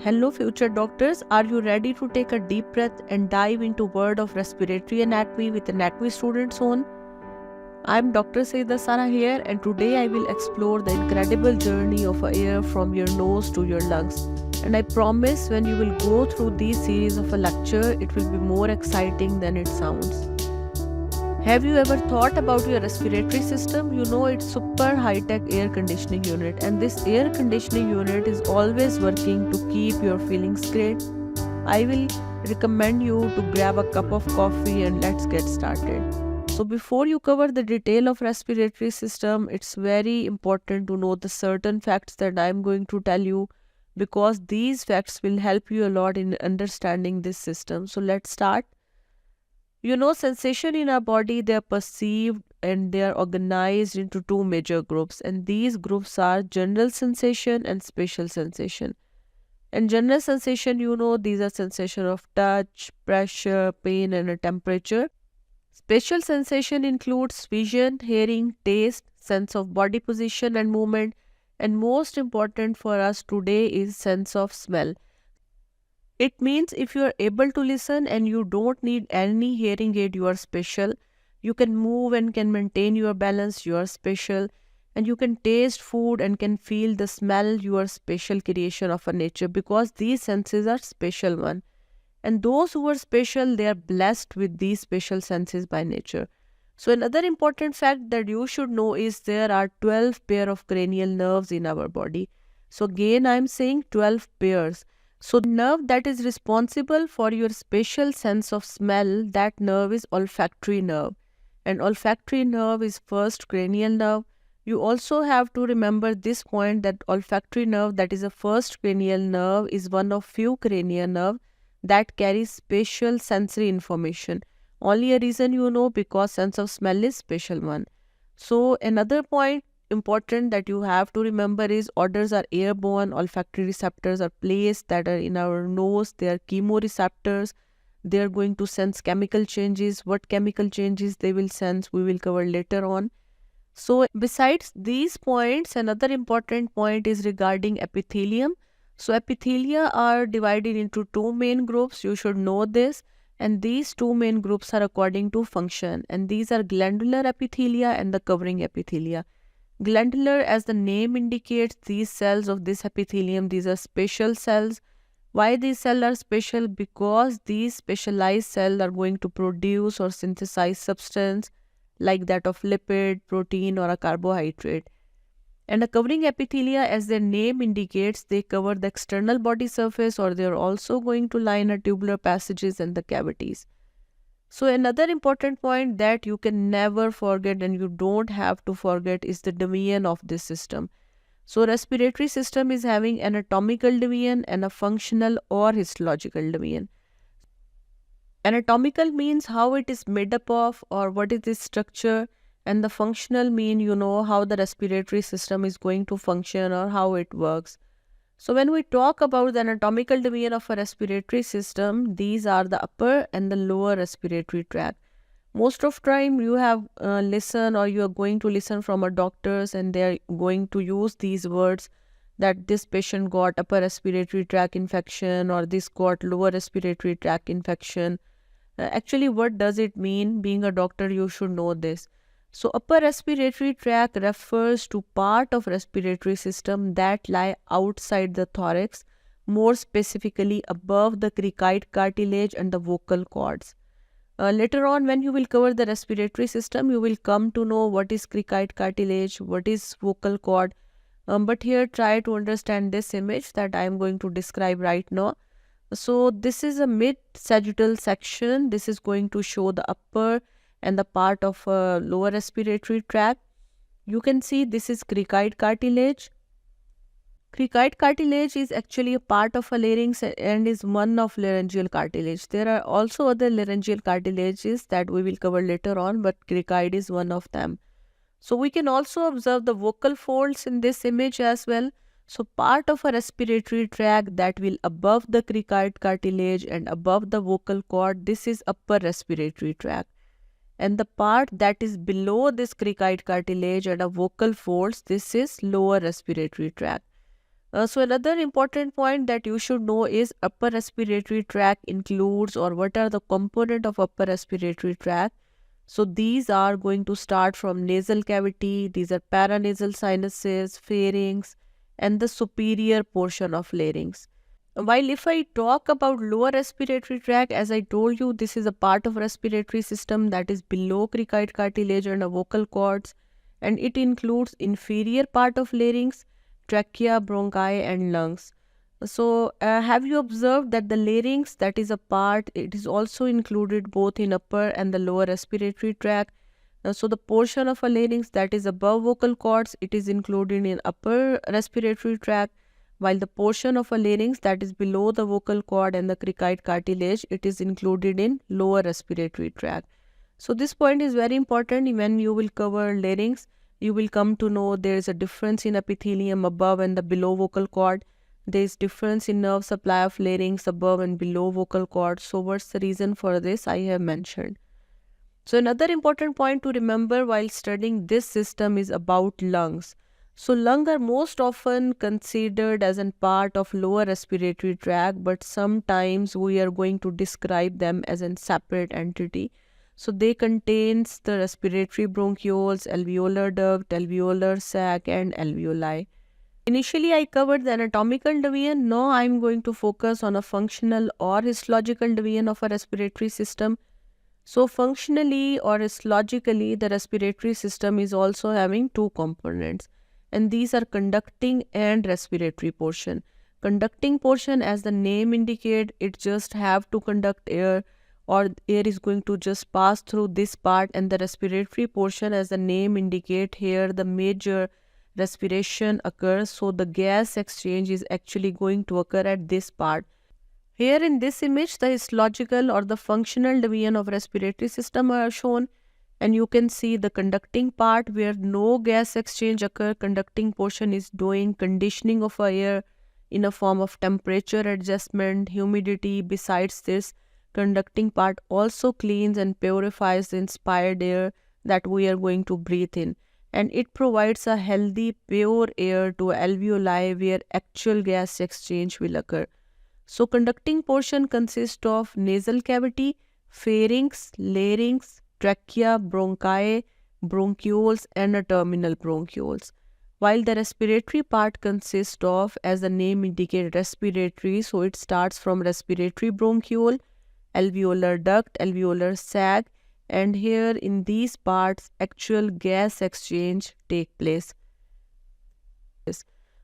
Hello future doctors, are you ready to take a deep breath and dive into world of respiratory anatomy with Anatomy Student Zone? I'm Dr. Saida Sara here, and today I will explore the incredible journey of air from your nose to your lungs. And I promise when you will go through this series of a lecture, it will be more exciting than it sounds. Have you ever thought about your respiratory system? You know, it's super high-tech air conditioning unit, and this air conditioning unit is always working to keep your feelings great. I will recommend you to grab a cup of coffee and let's get started. So before you cover the detail of respiratory system, it's very important to know the certain facts that I'm going to tell you, because these facts will help you a lot in understanding this system. So let's start. You know, sensation in our body, they are perceived and they are organized into two major groups, and these groups are general sensation and special sensation. And general sensation, you know, these are sensation of touch, pressure, pain, and a temperature. Special sensation includes vision, hearing, taste, sense of body position and movement, and most important for us today is sense of smell. It means if you are able to listen and you don't need any hearing aid, you are special. You can move and can maintain your balance, you are special. And you can taste food and can feel the smell, you are special creation of a nature, because these senses are special one. And those who are special, they are blessed with these special senses by nature. So another important fact that you should know is there are 12 pair of cranial nerves in our body. So again, I am saying 12 pairs. So the nerve that is responsible for your special sense of smell, that nerve is olfactory nerve. And olfactory nerve is first cranial nerve. You also have to remember this point that olfactory nerve, that is a first cranial nerve, is one of few cranial nerve that carries spatial sensory information. Only a reason you know, because sense of smell is special one. So another point important that you have to remember is odors are airborne. Olfactory receptors are placed that are in our nose. They are chemoreceptors. They are going to sense chemical changes. What chemical changes they will sense, we will cover later on. So besides these points, another important point is regarding epithelium. So epithelia are divided into two main groups. You should know this. And these two main groups are according to function. And these are glandular epithelia and the covering epithelia. Glandular, as the name indicates, these cells of this epithelium, these are special cells. Why these cells are special? Because these specialized cells are going to produce or synthesize substance like that of lipid, protein, or a carbohydrate. And a covering epithelia, as their name indicates, they cover the external body surface, or they are also going to line our tubular passages and the cavities. So another important point that you can never forget and you don't have to forget is the division of this system. So respiratory system is having anatomical division and a functional or histological division. Anatomical means how it is made up of or what is its structure, and the functional mean, you know, how the respiratory system is going to function or how it works. So when we talk about the anatomical division of a respiratory system, these are the upper and the lower respiratory tract. Most of time you have listened or you are going to listen from a doctors, and they are going to use these words that this patient got upper respiratory tract infection or this got lower respiratory tract infection. Actually, what does it mean? Being a doctor, you should know this. So upper respiratory tract refers to part of respiratory system that lie outside the thorax, more specifically above the cricoid cartilage and the vocal cords. Later on, when you will cover the respiratory system, you will come to know what is cricoid cartilage, what is vocal cord. But here, try to understand this image that I am going to describe right now. So this is a mid-sagittal section. This is going to show the upper and the part of lower respiratory tract. You can see this is cricoid cartilage. Cricoid cartilage is actually a part of a larynx and is one of laryngeal cartilage. There are also other laryngeal cartilages that we will cover later on, but cricoid is one of them. So we can also observe the vocal folds in this image as well. So part of a respiratory tract that will above the cricoid cartilage and above the vocal cord, this is upper respiratory tract. And the part that is below this cricoid cartilage and a vocal folds, this is lower respiratory tract. So another important point that you should know is upper respiratory tract includes, or what are the component of upper respiratory tract. So these are going to start from nasal cavity, these are paranasal sinuses, pharynx, and the superior portion of larynx. While if I talk about lower respiratory tract, as I told you, this is a part of respiratory system that is below cricoid cartilage and the vocal cords, and it includes inferior part of larynx, trachea, bronchi, and lungs. So, have you observed that the larynx, that is a part, it is also included both in upper and the lower respiratory tract. So, the portion of a larynx that is above vocal cords, it is included in upper respiratory tract, while the portion of a larynx that is below the vocal cord and the cricoid cartilage, it is included in lower respiratory tract. So this point is very important. When you will cover larynx, you will come to know there is a difference in epithelium above and the below vocal cord. There is difference in nerve supply of larynx above and below vocal cord. So what's the reason for this? I have mentioned. So another important point to remember while studying this system is about lungs. So lungs are most often considered as a part of lower respiratory tract, but sometimes we are going to describe them as a separate entity. So they contains the respiratory bronchioles, alveolar duct, alveolar sac, and alveoli. Initially, I covered the anatomical division. Now I am going to focus on a functional or histological division of a respiratory system. So functionally or histologically, the respiratory system is also having two components, and these are conducting and respiratory portion. Conducting portion, as the name indicate, it just have to conduct air, or air is going to just pass through this part, and the respiratory portion, as the name indicate here, the major respiration occurs, so the gas exchange is actually going to occur at this part. Here in this image, the histological or the functional division of respiratory system are shown, and you can see the conducting part where no gas exchange occur. Conducting portion is doing conditioning of air in a form of temperature adjustment, humidity. Besides this, conducting part also cleans and purifies the inspired air that we are going to breathe in, and it provides a healthy pure air to alveoli where actual gas exchange will occur. So conducting portion consists of nasal cavity, pharynx, larynx, trachea, bronchi, bronchioles, and a terminal bronchioles. While the respiratory part consists of, as the name indicates, respiratory, so it starts from respiratory bronchiole, alveolar duct, alveolar sac, and here in these parts, actual gas exchange take place.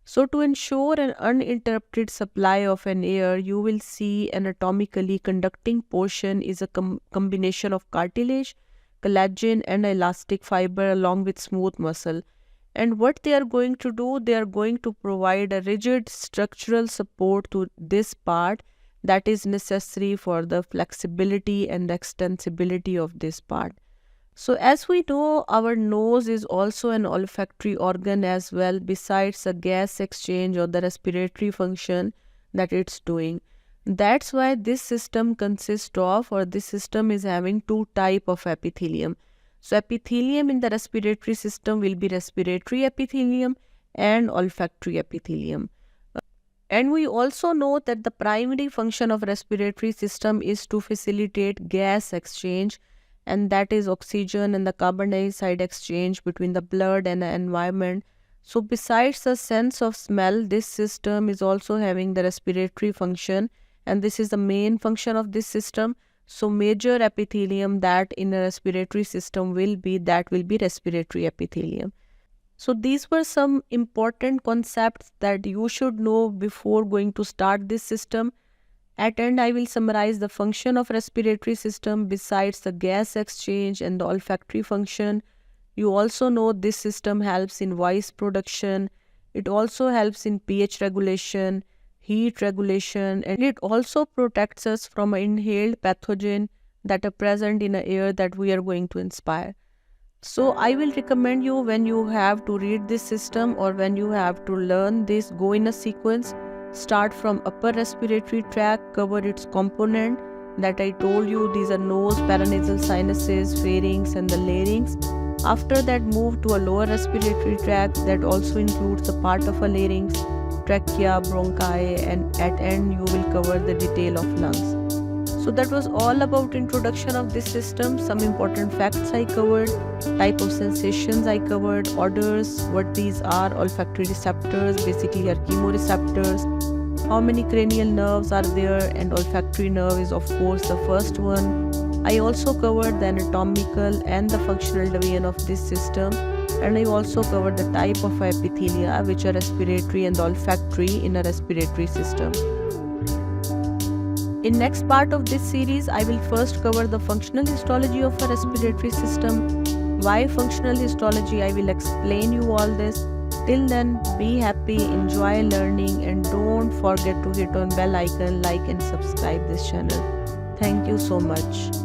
So to ensure an uninterrupted supply of an air, you will see anatomically conducting portion is a combination of cartilage, collagen, and elastic fiber along with smooth muscle. And what they are going to do, they are going to provide a rigid structural support to this part that is necessary for the flexibility and the extensibility of this part. So as we know, our nose is also an olfactory organ as well, besides the gas exchange or the respiratory function that it's doing. That's why this system consists of, or this system is having two type of epithelium. So epithelium in the respiratory system will be respiratory epithelium and olfactory epithelium. And we also know that the primary function of respiratory system is to facilitate gas exchange, and that is oxygen and the carbon dioxide exchange between the blood and the environment. So besides the sense of smell, this system is also having the respiratory function, and this is the main function of this system. So major epithelium that in a respiratory system will be respiratory epithelium. So these were some important concepts that you should know before going to start this system. At end, I will summarize the function of respiratory system besides the gas exchange and the olfactory function. You also know this system helps in voice production. It also helps in pH regulation, heat regulation, and it also protects us from inhaled pathogen that are present in the air that we are going to inspire. So I will recommend you, when you have to read this system or when you have to learn this, go in a sequence. Start from upper respiratory tract, cover its component that I told you. These are nose, paranasal sinuses, pharynx, and the larynx. After that, move to a lower respiratory tract that also includes a part of a larynx. trachea, bronchi, and at end you will cover the detail of lungs. So that was all about introduction of this system. Some important facts I covered, type of sensations I covered, orders, what these are, olfactory receptors, basically are chemoreceptors, how many cranial nerves are there, and olfactory nerve is of course the first one. I also covered the anatomical and the functional division of this system, and I also covered the type of epithelia which are respiratory and olfactory in a respiratory system. In next part of this series, I will first cover the functional histology of a respiratory system. Why functional histology? I will explain you all this. Till then, be happy, enjoy learning, and don't forget to hit on bell icon, like and subscribe this channel. Thank you so much.